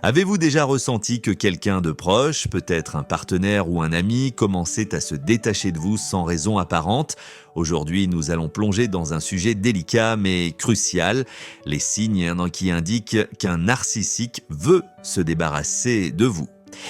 Avez-vous déjà ressenti que quelqu'un de proche, peut-être un partenaire ou un ami, commençait à se détacher de vous sans raison apparente? Aujourd'hui, nous allons plonger dans un sujet délicat mais crucial, les signes qui indiquent qu'un narcissique veut se débarrasser de vous.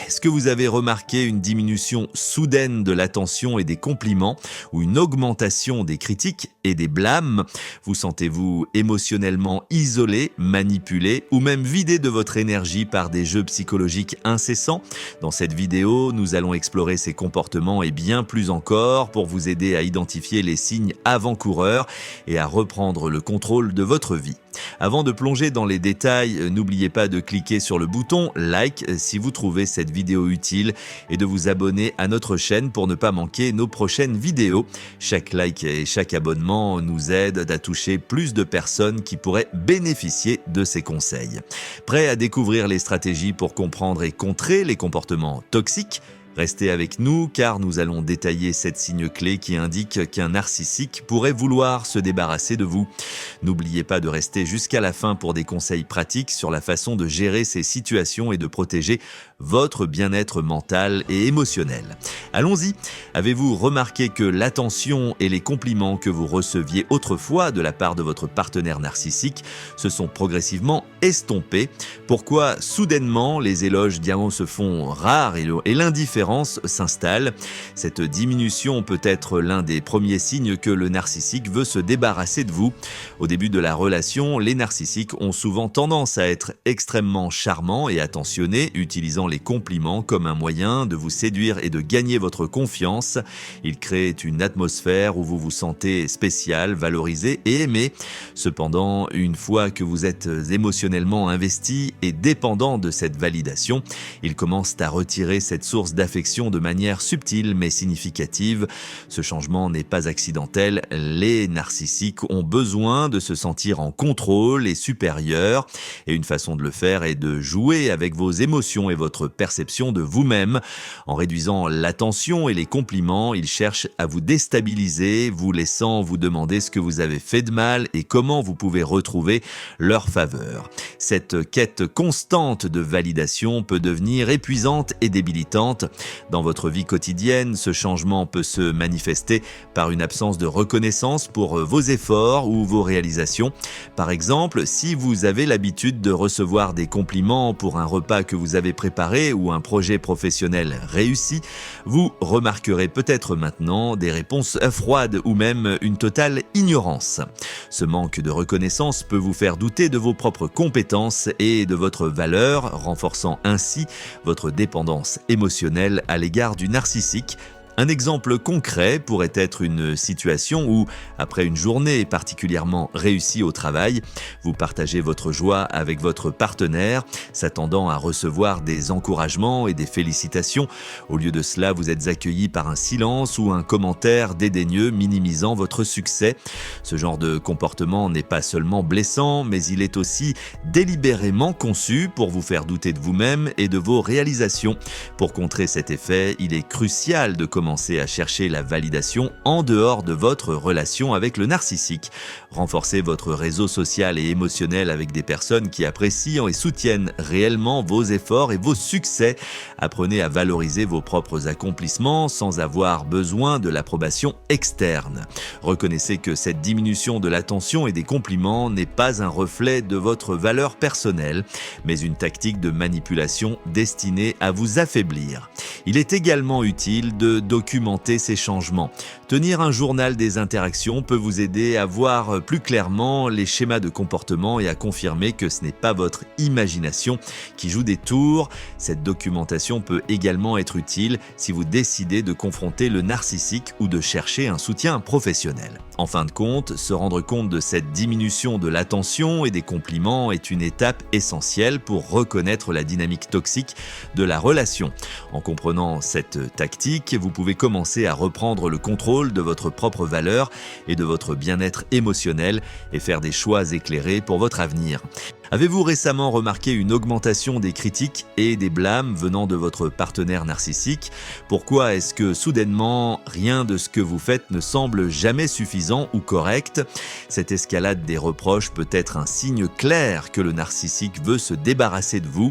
Est-ce que vous avez remarqué une diminution soudaine de l'attention et des compliments ou une augmentation des critiques et des blâmes? Vous sentez-vous émotionnellement isolé, manipulé ou même vidé de votre énergie par des jeux psychologiques incessants? Dans cette vidéo, nous allons explorer ces comportements et bien plus encore pour vous aider à identifier les signes avant-coureurs et à reprendre le contrôle de votre vie. Avant de plonger dans les détails, n'oubliez pas de cliquer sur le bouton like si vous trouvez cette vidéo utile et de vous abonner à notre chaîne pour ne pas manquer nos prochaines vidéos. Chaque like et chaque abonnement nous aident à toucher plus de personnes qui pourraient bénéficier de ces conseils. Prêt à découvrir les stratégies pour comprendre et contrer les comportements toxiques ? Restez avec nous car nous allons détailler 7 signes clés qui indiquent qu'un narcissique pourrait vouloir se débarrasser de vous. N'oubliez pas de rester jusqu'à la fin pour des conseils pratiques sur la façon de gérer ces situations et de protéger votre bien-être mental et émotionnel. Allons-y. Avez-vous remarqué que l'attention et les compliments que vous receviez autrefois de la part de votre partenaire narcissique se sont progressivement estompés? Pourquoi soudainement les éloges se font rares et l'indifférence s'installe? Cette diminution peut être l'un des premiers signes que le narcissique veut se débarrasser de vous. Au début de la relation, les narcissiques ont souvent tendance à être extrêmement charmants et attentionnés, utilisant les compliments comme un moyen de vous séduire et de gagner votre confiance. Ils créent une atmosphère où vous vous sentez spécial, valorisé et aimé. Cependant, une fois que vous êtes émotionnellement investi et dépendant de cette validation, ils commencent à retirer cette source d'affection de manière subtile mais significative. Ce changement n'est pas accidentel. Les narcissiques ont besoin de se sentir en contrôle et supérieur. Et une façon de le faire est de jouer avec vos émotions et votre perception de vous-même. En réduisant l'attention et les compliments, ils cherchent à vous déstabiliser, vous laissant vous demander ce que vous avez fait de mal et comment vous pouvez retrouver leur faveur. Cette quête constante de validation peut devenir épuisante et débilitante. Dans votre vie quotidienne, ce changement peut se manifester par une absence de reconnaissance pour vos efforts ou vos réalisations. Par exemple, si vous avez l'habitude de recevoir des compliments pour un repas que vous avez préparé ou un projet professionnel réussi, vous remarquerez peut-être maintenant des réponses froides ou même une totale ignorance. Ce manque de reconnaissance peut vous faire douter de vos propres compétences et de votre valeur, renforçant ainsi votre dépendance émotionnelle à l'égard du narcissique. Un exemple concret pourrait être une situation où, après une journée particulièrement réussie au travail, vous partagez votre joie avec votre partenaire, s'attendant à recevoir des encouragements et des félicitations. Au lieu de cela, vous êtes accueilli par un silence ou un commentaire dédaigneux minimisant votre succès. Ce genre de comportement n'est pas seulement blessant, mais il est aussi délibérément conçu pour vous faire douter de vous-même et de vos réalisations. Pour contrer cet effet, il est crucial de commencer à chercher la validation en dehors de votre relation avec le narcissique. Renforcez votre réseau social et émotionnel avec des personnes qui apprécient et soutiennent réellement vos efforts et vos succès. Apprenez à valoriser vos propres accomplissements sans avoir besoin de l'approbation externe. Reconnaissez que cette diminution de l'attention et des compliments n'est pas un reflet de votre valeur personnelle, mais une tactique de manipulation destinée à vous affaiblir. Il est également utile de documenter ces changements. Tenir un journal des interactions peut vous aider à voir plus clairement les schémas de comportement et à confirmer que ce n'est pas votre imagination qui joue des tours. Cette documentation peut également être utile si vous décidez de confronter le narcissique ou de chercher un soutien professionnel. En fin de compte, se rendre compte de cette diminution de l'attention et des compliments est une étape essentielle pour reconnaître la dynamique toxique de la relation. En comprenant cette tactique, vous pouvez commencer à reprendre le contrôle de votre propre valeur et de votre bien-être émotionnel et faire des choix éclairés pour votre avenir. Avez-vous récemment remarqué une augmentation des critiques et des blâmes venant de votre partenaire narcissique? Pourquoi est-ce que soudainement, rien de ce que vous faites ne semble jamais suffisant ou correct? Cette escalade des reproches peut être un signe clair que le narcissique veut se débarrasser de vous.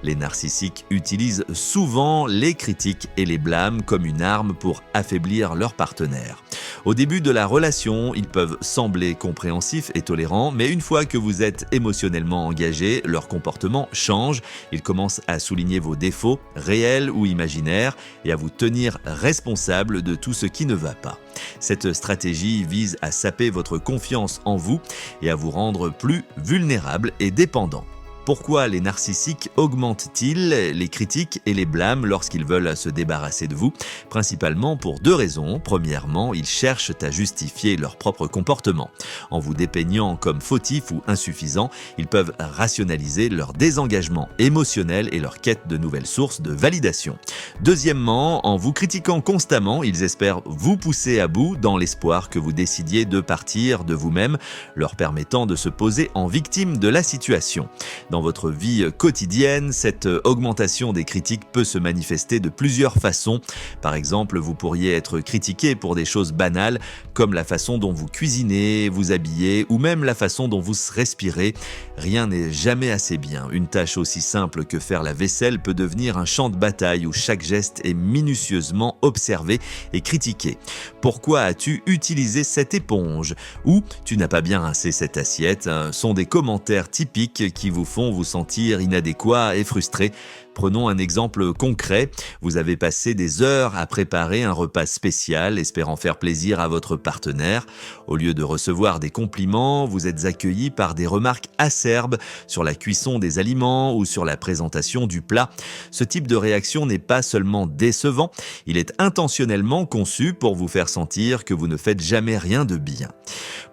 Les narcissiques utilisent souvent les critiques et les blâmes comme une arme pour affaiblir leur partenaire. Au début de la relation, ils peuvent sembler compréhensifs et tolérants, mais une fois que vous êtes émotionnellement engagé, leur comportement change. Ils commencent à souligner vos défauts, réels ou imaginaires, et à vous tenir responsable de tout ce qui ne va pas. Cette stratégie vise à saper votre confiance en vous et à vous rendre plus vulnérable et dépendant. Pourquoi les narcissiques augmentent-ils les critiques et les blâmes lorsqu'ils veulent se débarrasser de vous? Principalement pour deux raisons. Premièrement, ils cherchent à justifier leur propre comportement. En vous dépeignant comme fautif ou insuffisant, ils peuvent rationaliser leur désengagement émotionnel et leur quête de nouvelles sources de validation. Deuxièmement, en vous critiquant constamment, ils espèrent vous pousser à bout dans l'espoir que vous décidiez de partir de vous-même, leur permettant de se poser en victime de la situation. Dans votre vie quotidienne, cette augmentation des critiques peut se manifester de plusieurs façons. Par exemple, vous pourriez être critiqué pour des choses banales comme la façon dont vous cuisinez, vous habillez ou même la façon dont vous respirez. Rien n'est jamais assez bien. Une tâche aussi simple que faire la vaisselle peut devenir un champ de bataille où chaque geste est minutieusement observé et critiqué. Pourquoi as-tu utilisé cette éponge? Ou tu n'as pas bien rincé cette assiette? Sont des commentaires typiques qui vous font vous sentir inadéquat et frustré. Prenons un exemple concret. Vous avez passé des heures à préparer un repas spécial, espérant faire plaisir à votre partenaire. Au lieu de recevoir des compliments, vous êtes accueilli par des remarques acerbes sur la cuisson des aliments ou sur la présentation du plat. Ce type de réaction n'est pas seulement décevant, il est intentionnellement conçu pour vous faire sentir que vous ne faites jamais rien de bien.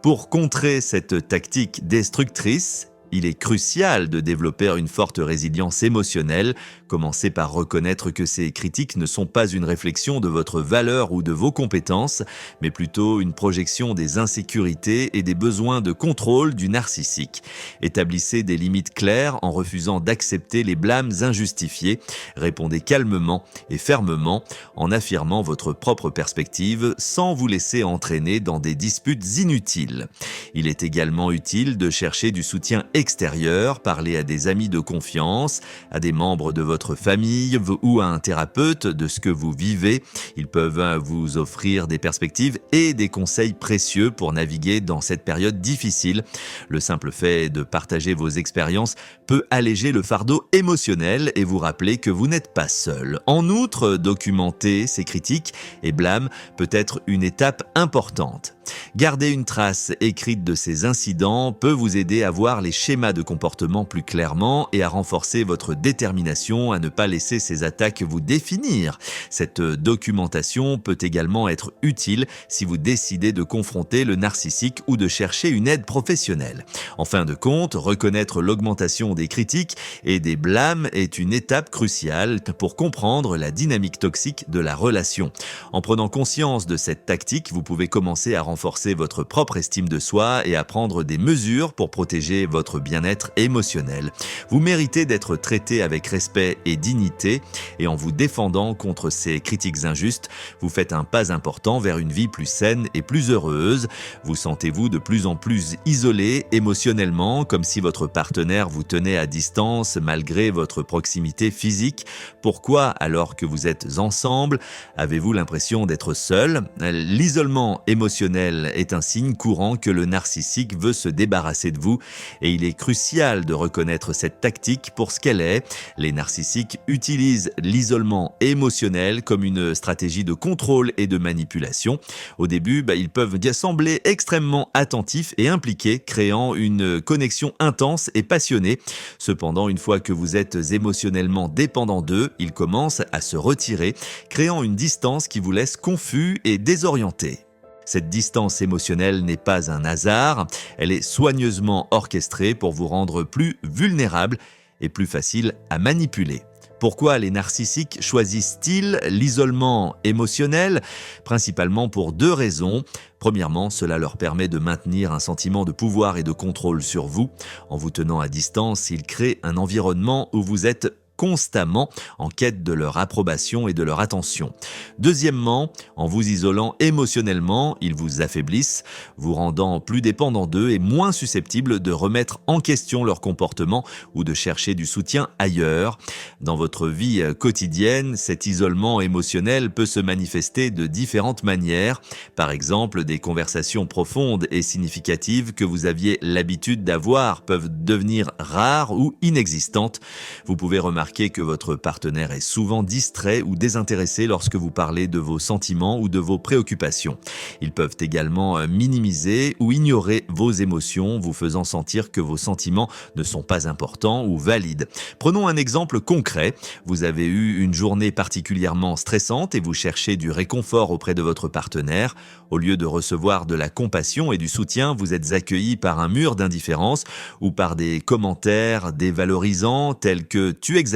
Pour contrer cette tactique destructrice, il est crucial de développer une forte résilience émotionnelle. Commencez par reconnaître que ces critiques ne sont pas une réflexion de votre valeur ou de vos compétences, mais plutôt une projection des insécurités et des besoins de contrôle du narcissique. Établissez des limites claires en refusant d'accepter les blâmes injustifiés. Répondez calmement et fermement en affirmant votre propre perspective sans vous laisser entraîner dans des disputes inutiles. Il est également utile de chercher du soutien extérieur, parler à des amis de confiance, à des membres de votre famille ou à un thérapeute de ce que vous vivez. Ils peuvent vous offrir des perspectives et des conseils précieux pour naviguer dans cette période difficile. Le simple fait de partager vos expériences peut alléger le fardeau émotionnel et vous rappeler que vous n'êtes pas seul. En outre, documenter ces critiques et blâmes peut être une étape importante. Garder une trace écrite de ces incidents peut vous aider à voir les schémas de comportement plus clairement et à renforcer votre détermination à ne pas laisser ces attaques vous définir. Cette documentation peut également être utile si vous décidez de confronter le narcissique ou de chercher une aide professionnelle. En fin de compte, reconnaître l'augmentation des critiques et des blâmes est une étape cruciale pour comprendre la dynamique toxique de la relation. En prenant conscience de cette tactique, vous pouvez commencer à renforcer votre propre estime de soi et à prendre des mesures pour protéger votre bien-être émotionnel. Vous méritez d'être traité avec respect et dignité, et en vous défendant contre ces critiques injustes, vous faites un pas important vers une vie plus saine et plus heureuse. Vous sentez-vous de plus en plus isolé émotionnellement, comme si votre partenaire vous tenait à distance malgré votre proximité physique. Pourquoi, alors que vous êtes ensemble, avez-vous l'impression d'être seul? L'isolement émotionnel est un signe courant que le narcissique veut se débarrasser de vous, et il est crucial de reconnaître cette tactique pour ce qu'elle est. Les narcissiques utilisent l'isolement émotionnel comme une stratégie de contrôle et de manipulation. Au début, ils peuvent sembler extrêmement attentifs et impliqués, créant une connexion intense et passionnée. Cependant, une fois que vous êtes émotionnellement dépendant d'eux, ils commencent à se retirer, créant une distance qui vous laisse confus et désorienté. Cette distance émotionnelle n'est pas un hasard, elle est soigneusement orchestrée pour vous rendre plus vulnérable et plus facile à manipuler. Pourquoi les narcissiques choisissent-ils l'isolement émotionnel? Principalement pour deux raisons. Premièrement, cela leur permet de maintenir un sentiment de pouvoir et de contrôle sur vous. En vous tenant à distance, ils créent un environnement où vous êtes constamment en quête de leur approbation et de leur attention. Deuxièmement, en vous isolant émotionnellement, ils vous affaiblissent, vous rendant plus dépendant d'eux et moins susceptibles de remettre en question leur comportement ou de chercher du soutien ailleurs. Dans votre vie quotidienne, cet isolement émotionnel peut se manifester de différentes manières. Par exemple, des conversations profondes et significatives que vous aviez l'habitude d'avoir peuvent devenir rares ou inexistantes. Vous pouvez remarquer que votre partenaire est souvent distrait ou désintéressé lorsque vous parlez de vos sentiments ou de vos préoccupations. Ils peuvent également minimiser ou ignorer vos émotions, vous faisant sentir que vos sentiments ne sont pas importants ou valides. Prenons un exemple concret. Vous avez eu une journée particulièrement stressante et vous cherchez du réconfort auprès de votre partenaire. Au lieu de recevoir de la compassion et du soutien, vous êtes accueilli par un mur d'indifférence ou par des commentaires dévalorisants tels que « tu exagères »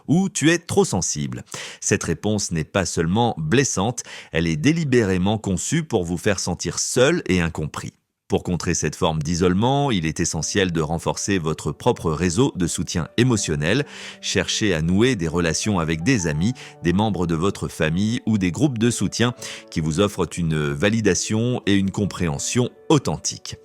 ou « tu es trop sensible ». Cette réponse n'est pas seulement blessante, elle est délibérément conçue pour vous faire sentir seul et incompris. Pour contrer cette forme d'isolement, il est essentiel de renforcer votre propre réseau de soutien émotionnel. Cherchez à nouer des relations avec des amis, des membres de votre famille ou des groupes de soutien qui vous offrent une validation et une compréhension authentique.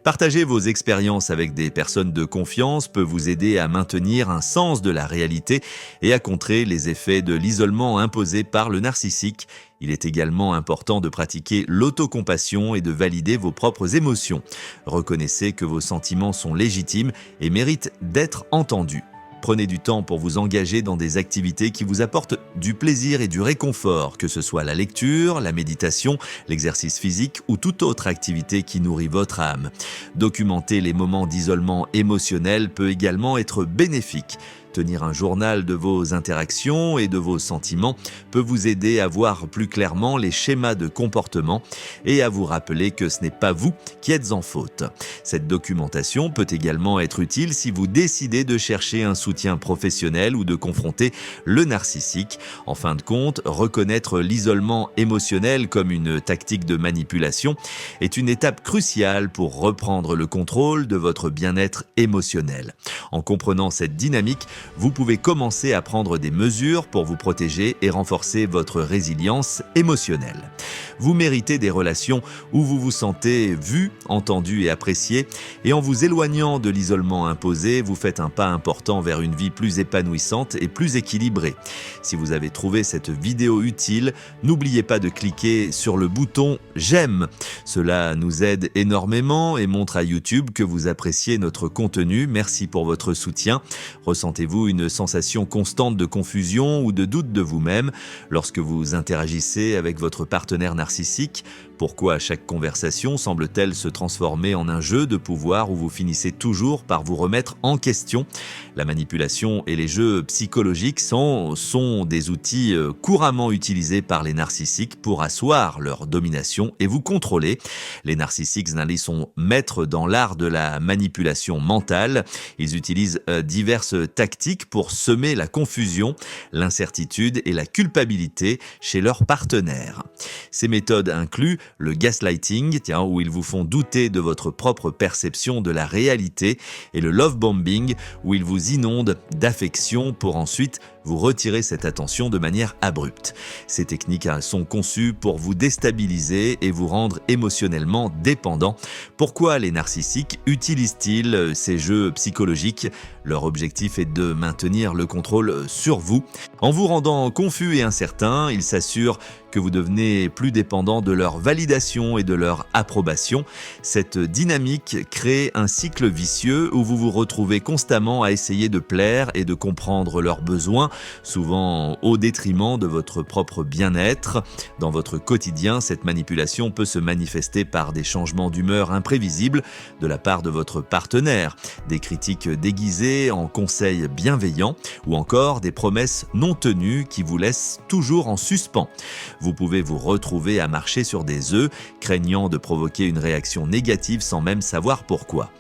Partager vos expériences avec des personnes de confiance peut vous aider à maintenir un sens de la réalité et à contrer les effets de l'isolement imposé par le narcissique. Il est également important de pratiquer l'autocompassion et de valider vos propres émotions. Reconnaissez que vos sentiments sont légitimes et méritent d'être entendus. Prenez du temps pour vous engager dans des activités qui vous apportent du plaisir et du réconfort, que ce soit la lecture, la méditation, l'exercice physique ou toute autre activité qui nourrit votre âme. Documenter les moments d'isolement émotionnel peut également être bénéfique. Tenir un journal de vos interactions et de vos sentiments peut vous aider à voir plus clairement les schémas de comportement et à vous rappeler que ce n'est pas vous qui êtes en faute. Cette documentation peut également être utile si vous décidez de chercher un soutien professionnel ou de confronter le narcissique. En fin de compte, reconnaître l'isolement émotionnel comme une tactique de manipulation est une étape cruciale pour reprendre le contrôle de votre bien-être émotionnel. En comprenant cette dynamique, vous pouvez commencer à prendre des mesures pour vous protéger et renforcer votre résilience émotionnelle. Vous méritez des relations où vous vous sentez vu, entendu et apprécié, et en vous éloignant de l'isolement imposé, vous faites un pas important vers une vie plus épanouissante et plus équilibrée. Si vous avez trouvé cette vidéo utile, n'oubliez pas de cliquer sur le bouton « J'aime ». Cela nous aide énormément et montre à YouTube que vous appréciez notre contenu. Merci pour votre soutien. Ressentez-vous une sensation constante de confusion ou de doute de vous-même lorsque vous interagissez avec votre partenaire narcissique? Pourquoi chaque conversation semble-t-elle se transformer en un jeu de pouvoir où vous finissez toujours par vous remettre en question? La manipulation et les jeux psychologiques sont des outils couramment utilisés par les narcissiques pour asseoir leur domination et vous contrôler. Les narcissiques sont maîtres dans l'art de la manipulation mentale. Ils utilisent diverses tactiques pour semer la confusion, l'incertitude et la culpabilité chez leurs partenaires. Ces méthodes incluent le gaslighting, où ils vous font douter de votre propre perception de la réalité, et le love bombing, où ils vous inondent d'affection pour ensuite vous retirer cette attention de manière abrupte. Ces techniques sont conçues pour vous déstabiliser et vous rendre émotionnellement dépendant. Pourquoi les narcissiques utilisent-ils ces jeux psychologiques? Leur objectif est de maintenir le contrôle sur vous. En vous rendant confus et incertain, ils s'assurent que vous devenez plus dépendant de leur validation et de leur approbation. Cette dynamique crée un cycle vicieux où vous vous retrouvez constamment à essayer de plaire et de comprendre leurs besoins, souvent au détriment de votre propre bien-être. Dans votre quotidien, cette manipulation peut se manifester par des changements d'humeur imprévisibles de la part de votre partenaire, des critiques déguisées en conseils bienveillants ou encore des promesses non tenues qui vous laissent toujours en suspens. Vous pouvez vous retrouver à marcher sur des œufs, craignant de provoquer une réaction négative sans même savoir pourquoi.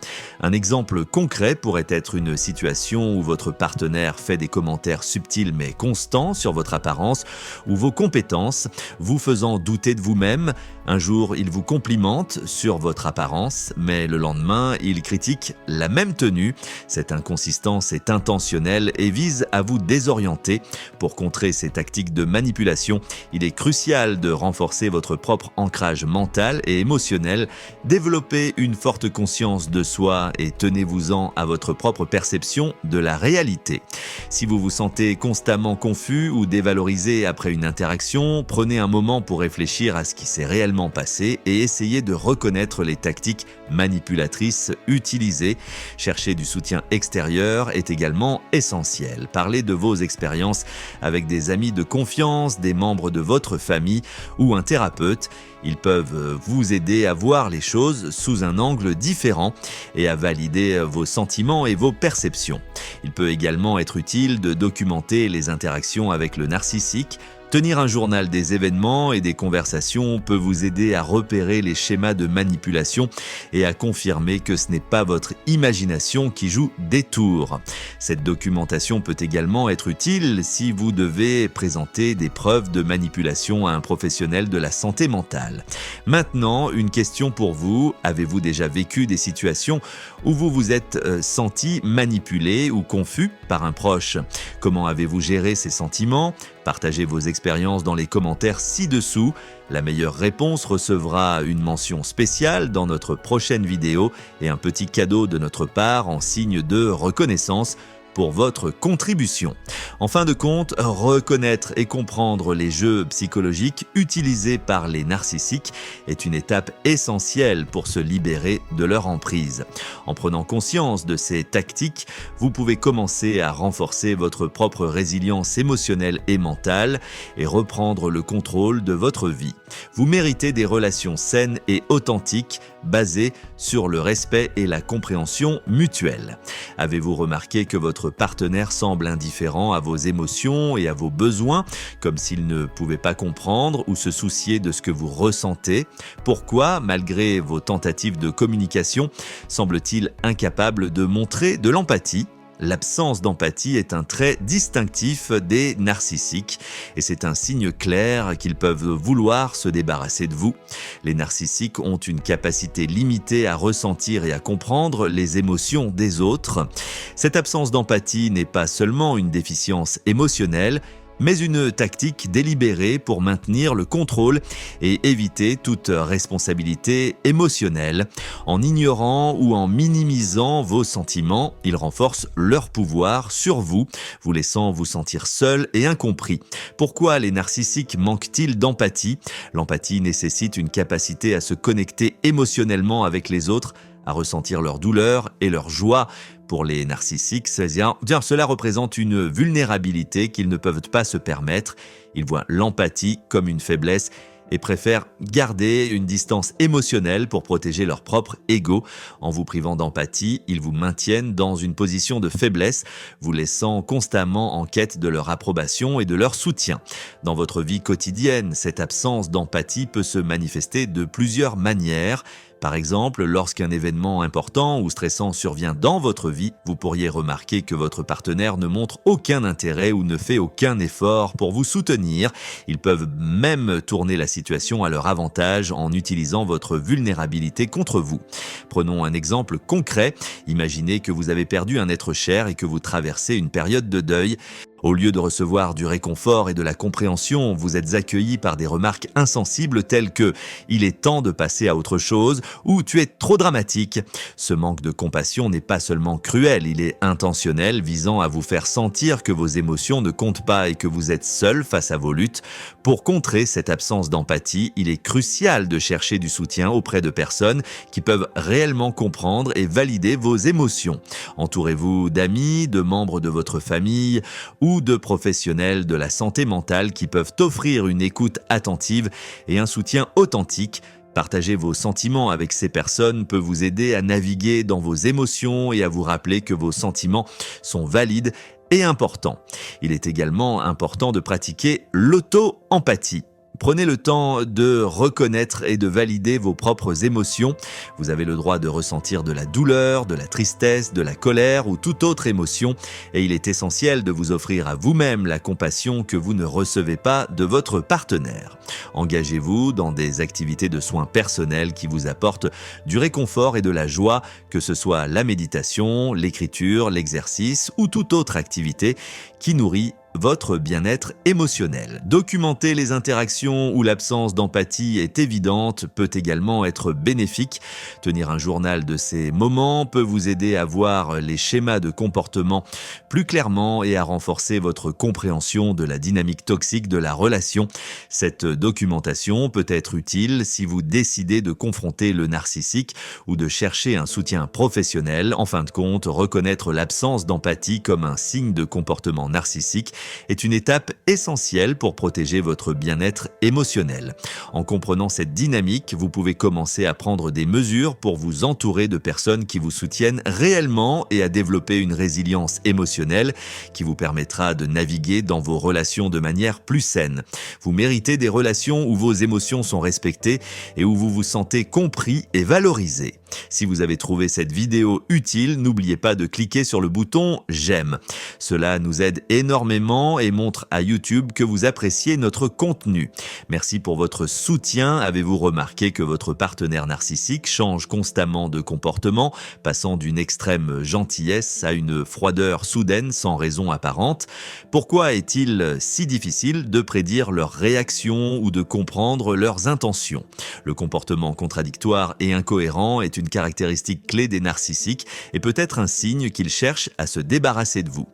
Un exemple concret pourrait être une situation où votre partenaire fait des commentaires subtils subtil mais constant sur votre apparence ou vos compétences, vous faisant douter de vous-même. Un jour, il vous complimente sur votre apparence, mais le lendemain, il critique la même tenue. Cette inconsistance est intentionnelle et vise à vous désorienter. Pour contrer ces tactiques de manipulation, il est crucial de renforcer votre propre ancrage mental et émotionnel. Développez une forte conscience de soi et tenez-vous-en à votre propre perception de la réalité. Si vous vous sentez constamment confus ou dévalorisé après une interaction, prenez un moment pour réfléchir à ce qui s'est réellement passé et essayez de reconnaître les tactiques manipulatrices utilisées. Chercher du soutien extérieur est également essentiel. Parlez de vos expériences avec des amis de confiance, des membres de votre famille ou un thérapeute. Ils peuvent vous aider à voir les choses sous un angle différent et à valider vos sentiments et vos perceptions. Il peut également être utile de documenter les interactions avec le narcissique. Tenir un journal des événements et des conversations peut vous aider à repérer les schémas de manipulation et à confirmer que ce n'est pas votre imagination qui joue des tours. Cette documentation peut également être utile si vous devez présenter des preuves de manipulation à un professionnel de la santé mentale. Maintenant, une question pour vous. Avez-vous déjà vécu des situations où vous vous êtes senti manipulé ou confus par un proche? Comment avez-vous géré ces sentiments? Partagez vos expériences dans les commentaires ci-dessous. La meilleure réponse recevra une mention spéciale dans notre prochaine vidéo et un petit cadeau de notre part en signe de reconnaissance pour votre contribution. En fin de compte, reconnaître et comprendre les jeux psychologiques utilisés par les narcissiques est une étape essentielle pour se libérer de leur emprise. En prenant conscience de ces tactiques, vous pouvez commencer à renforcer votre propre résilience émotionnelle et mentale et reprendre le contrôle de votre vie. Vous méritez des relations saines et authentiques basées sur le respect et la compréhension mutuelle. Avez-vous remarqué que votre partenaire semble indifférent à vos émotions et à vos besoins, comme s'il ne pouvait pas comprendre ou se soucier de ce que vous ressentez? Pourquoi, malgré vos tentatives de communication, semble-t-il incapable de montrer de l'empathie? L'absence d'empathie est un trait distinctif des narcissiques et c'est un signe clair qu'ils peuvent vouloir se débarrasser de vous. Les narcissiques ont une capacité limitée à ressentir et à comprendre les émotions des autres. Cette absence d'empathie n'est pas seulement une déficience émotionnelle, mais une tactique délibérée pour maintenir le contrôle et éviter toute responsabilité émotionnelle. En ignorant ou en minimisant vos sentiments, ils renforcent leur pouvoir sur vous, vous laissant vous sentir seul et incompris. Pourquoi les narcissiques manquent-ils d'empathie? L'empathie nécessite une capacité à se connecter émotionnellement avec les autres, à ressentir leur douleur et leur joie. Pour les narcissiques, cela représente une vulnérabilité qu'ils ne peuvent pas se permettre. Ils voient l'empathie comme une faiblesse et préfèrent garder une distance émotionnelle pour protéger leur propre ego. En vous privant d'empathie, ils vous maintiennent dans une position de faiblesse, vous laissant constamment en quête de leur approbation et de leur soutien. Dans votre vie quotidienne, cette absence d'empathie peut se manifester de plusieurs manières. Par exemple, lorsqu'un événement important ou stressant survient dans votre vie, vous pourriez remarquer que votre partenaire ne montre aucun intérêt ou ne fait aucun effort pour vous soutenir. Ils peuvent même tourner la situation à leur avantage en utilisant votre vulnérabilité contre vous. Prenons un exemple concret. Imaginez que vous avez perdu un être cher et que vous traversez une période de deuil. Au lieu de recevoir du réconfort et de la compréhension, vous êtes accueilli par des remarques insensibles telles que « il est temps de passer à autre chose » ou « tu es trop dramatique ». Ce manque de compassion n'est pas seulement cruel, il est intentionnel, visant à vous faire sentir que vos émotions ne comptent pas et que vous êtes seul face à vos luttes. Pour contrer cette absence d'empathie, il est crucial de chercher du soutien auprès de personnes qui peuvent réellement comprendre et valider vos émotions. Entourez-vous d'amis, de membres de votre famille ou de professionnels de la santé mentale qui peuvent offrir une écoute attentive et un soutien authentique. Partager vos sentiments avec ces personnes peut vous aider à naviguer dans vos émotions et à vous rappeler que vos sentiments sont valides et importants. Il est également important de pratiquer l'auto-empathie. Prenez le temps de reconnaître et de valider vos propres émotions. Vous avez le droit de ressentir de la douleur, de la tristesse, de la colère ou toute autre émotion et il est essentiel de vous offrir à vous-même la compassion que vous ne recevez pas de votre partenaire. Engagez-vous dans des activités de soins personnels qui vous apportent du réconfort et de la joie, que ce soit la méditation, l'écriture, l'exercice ou toute autre activité qui nourrit votre bien-être émotionnel. Documenter les interactions où l'absence d'empathie est évidente peut également être bénéfique. Tenir un journal de ces moments peut vous aider à voir les schémas de comportement plus clairement et à renforcer votre compréhension de la dynamique toxique de la relation. Cette documentation peut être utile si vous décidez de confronter le narcissique ou de chercher un soutien professionnel. En fin de compte, reconnaître l'absence d'empathie comme un signe de comportement narcissique est une étape essentielle pour protéger votre bien-être émotionnel. En comprenant cette dynamique, vous pouvez commencer à prendre des mesures pour vous entourer de personnes qui vous soutiennent réellement et à développer une résilience émotionnelle qui vous permettra de naviguer dans vos relations de manière plus saine. Vous méritez des relations où vos émotions sont respectées et où vous vous sentez compris et valorisé. Si vous avez trouvé cette vidéo utile, n'oubliez pas de cliquer sur le bouton « J'aime ». Cela nous aide énormément et montre à YouTube que vous appréciez notre contenu. Merci pour votre soutien. Avez-vous remarqué que votre partenaire narcissique change constamment de comportement, passant d'une extrême gentillesse à une froideur soudaine sans raison apparente? Pourquoi est-il si difficile de prédire leurs réactions ou de comprendre leurs intentions? Le comportement contradictoire et incohérent est une caractéristique clé des narcissiques et peut être un signe qu'ils cherchent à se débarrasser de vous.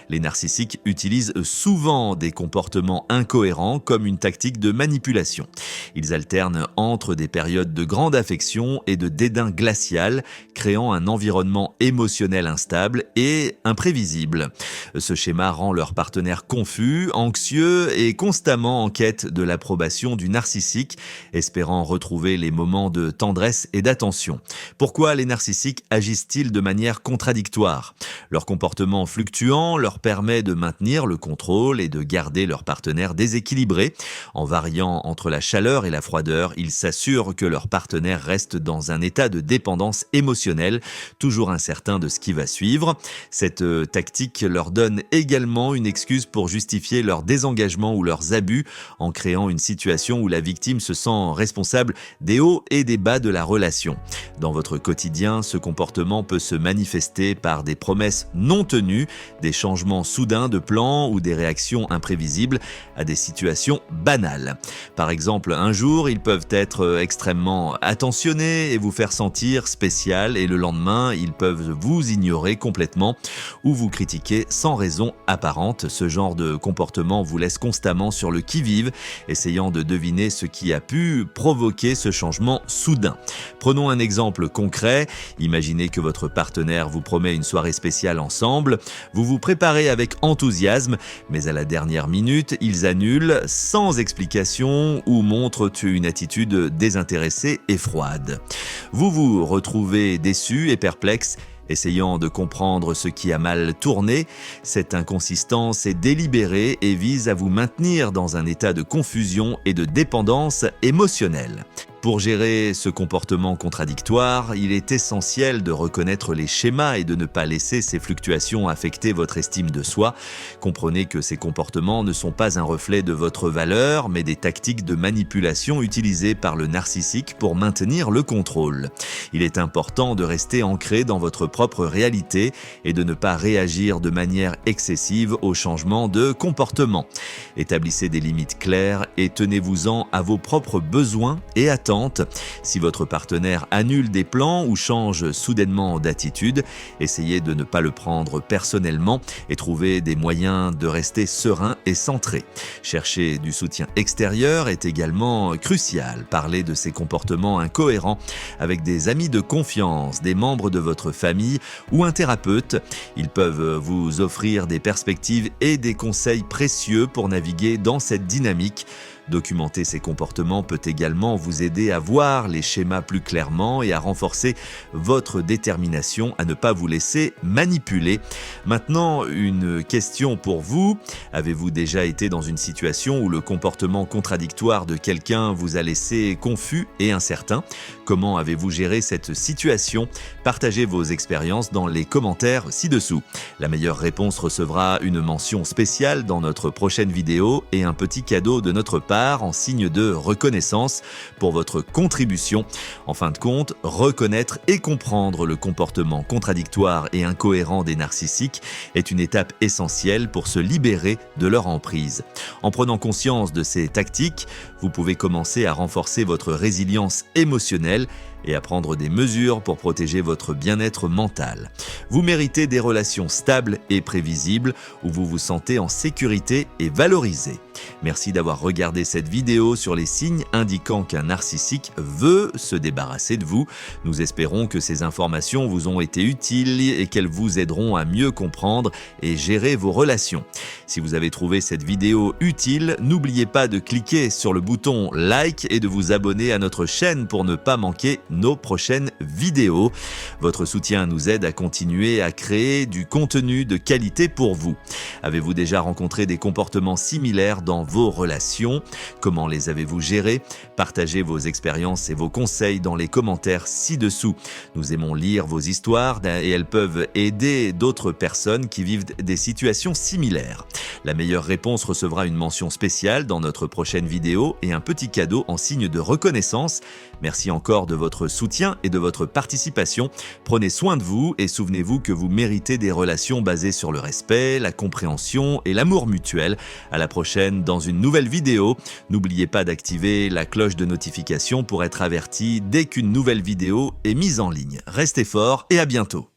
Les narcissiques utilisent souvent des comportements incohérents comme une tactique de manipulation. Ils alternent entre des périodes de grande affection et de dédain glacial, créant un environnement émotionnel instable et imprévisible. Ce schéma rend leur partenaire confus, anxieux et constamment en quête de l'approbation du narcissique, espérant retrouver les moments de tendresse et d'attention. Pourquoi les narcissiques agissent-ils de manière contradictoire? Leur comportement fluctuant leur permet de maintenir le contrôle et de garder leur partenaire déséquilibré. En variant entre la chaleur et la froideur, ils s'assurent que leur partenaire reste dans un état de dépendance émotionnelle, toujours incertain de ce qui va suivre. Cette tactique leur donne également une excuse pour justifier leur désengagement ou leurs abus, en créant une situation où la victime se sent responsable des hauts et des bas de la relation. Dans votre quotidien, ce comportement peut se manifester par des promesses non tenues, des changements soudains de plans ou des réactions imprévisibles à des situations banales. Par exemple, un jour, ils peuvent être extrêmement attentionnés et vous faire sentir spécial et le lendemain, ils peuvent vous ignorer complètement ou vous critiquer sans raison apparente. Ce genre de comportement vous laisse constamment sur le qui-vive, essayant de deviner ce qui a pu provoquer ce changement soudain. Prenons un exemple concret. Imaginez que votre partenaire vous promet une soirée spéciale ensemble. Vous vous préparez avec enthousiasme, mais à la dernière minute, ils annulent sans explication ou montrent une attitude désintéressée et froide. Vous vous retrouvez déçu et perplexe, essayant de comprendre ce qui a mal tourné. Cette inconsistance est délibérée et vise à vous maintenir dans un état de confusion et de dépendance émotionnelle. Pour gérer ce comportement contradictoire, il est essentiel de reconnaître les schémas et de ne pas laisser ces fluctuations affecter votre estime de soi. Comprenez que ces comportements ne sont pas un reflet de votre valeur, mais des tactiques de manipulation utilisées par le narcissique pour maintenir le contrôle. Il est important de rester ancré dans votre propre réalité et de ne pas réagir de manière excessive aux changements de comportement. Établissez des limites claires et tenez-vous-en à vos propres besoins et attentes. Si votre partenaire annule des plans ou change soudainement d'attitude, essayez de ne pas le prendre personnellement et trouvez des moyens de rester serein et centré. Chercher du soutien extérieur est également crucial. Parlez de ces comportements incohérents avec des amis de confiance, des membres de votre famille ou un thérapeute. Ils peuvent vous offrir des perspectives et des conseils précieux pour naviguer dans cette dynamique. Documenter ces comportements peut également vous aider à voir les schémas plus clairement et à renforcer votre détermination à ne pas vous laisser manipuler. Maintenant, une question pour vous. Avez-vous déjà été dans une situation où le comportement contradictoire de quelqu'un vous a laissé confus et incertain? Comment avez-vous géré cette situation? Partagez vos expériences dans les commentaires ci-dessous. La meilleure réponse recevra une mention spéciale dans notre prochaine vidéo et un petit cadeau de notre part en signe de reconnaissance pour votre contribution. En fin de compte, reconnaître et comprendre le comportement contradictoire et incohérent des narcissiques est une étape essentielle pour se libérer de leur emprise. En prenant conscience de ces tactiques, vous pouvez commencer à renforcer votre résilience émotionnelle et à prendre des mesures pour protéger votre bien-être mental. Vous méritez des relations stables et prévisibles où vous vous sentez en sécurité et valorisé. Merci d'avoir regardé cette vidéo sur les signes indiquant qu'un narcissique veut se débarrasser de vous. Nous espérons que ces informations vous ont été utiles et qu'elles vous aideront à mieux comprendre et gérer vos relations. Si vous avez trouvé cette vidéo utile, n'oubliez pas de cliquer sur le bouton like et de vous abonner à notre chaîne pour ne pas manquer nos prochaines vidéos. Votre soutien nous aide à continuer à créer du contenu de qualité pour vous. Avez-vous déjà rencontré des comportements similaires dans vos relations? Comment les avez-vous gérés? Partagez vos expériences et vos conseils dans les commentaires ci-dessous. Nous aimons lire vos histoires et elles peuvent aider d'autres personnes qui vivent des situations similaires. La meilleure réponse recevra une mention spéciale dans notre prochaine vidéo et un petit cadeau en signe de reconnaissance. Merci encore de votre soutien et de votre participation. Prenez soin de vous et souvenez-vous que vous méritez des relations basées sur le respect, la compréhension et l'amour mutuel. À la prochaine dans une nouvelle vidéo. N'oubliez pas d'activer la cloche de notification pour être averti dès qu'une nouvelle vidéo est mise en ligne. Restez forts et à bientôt.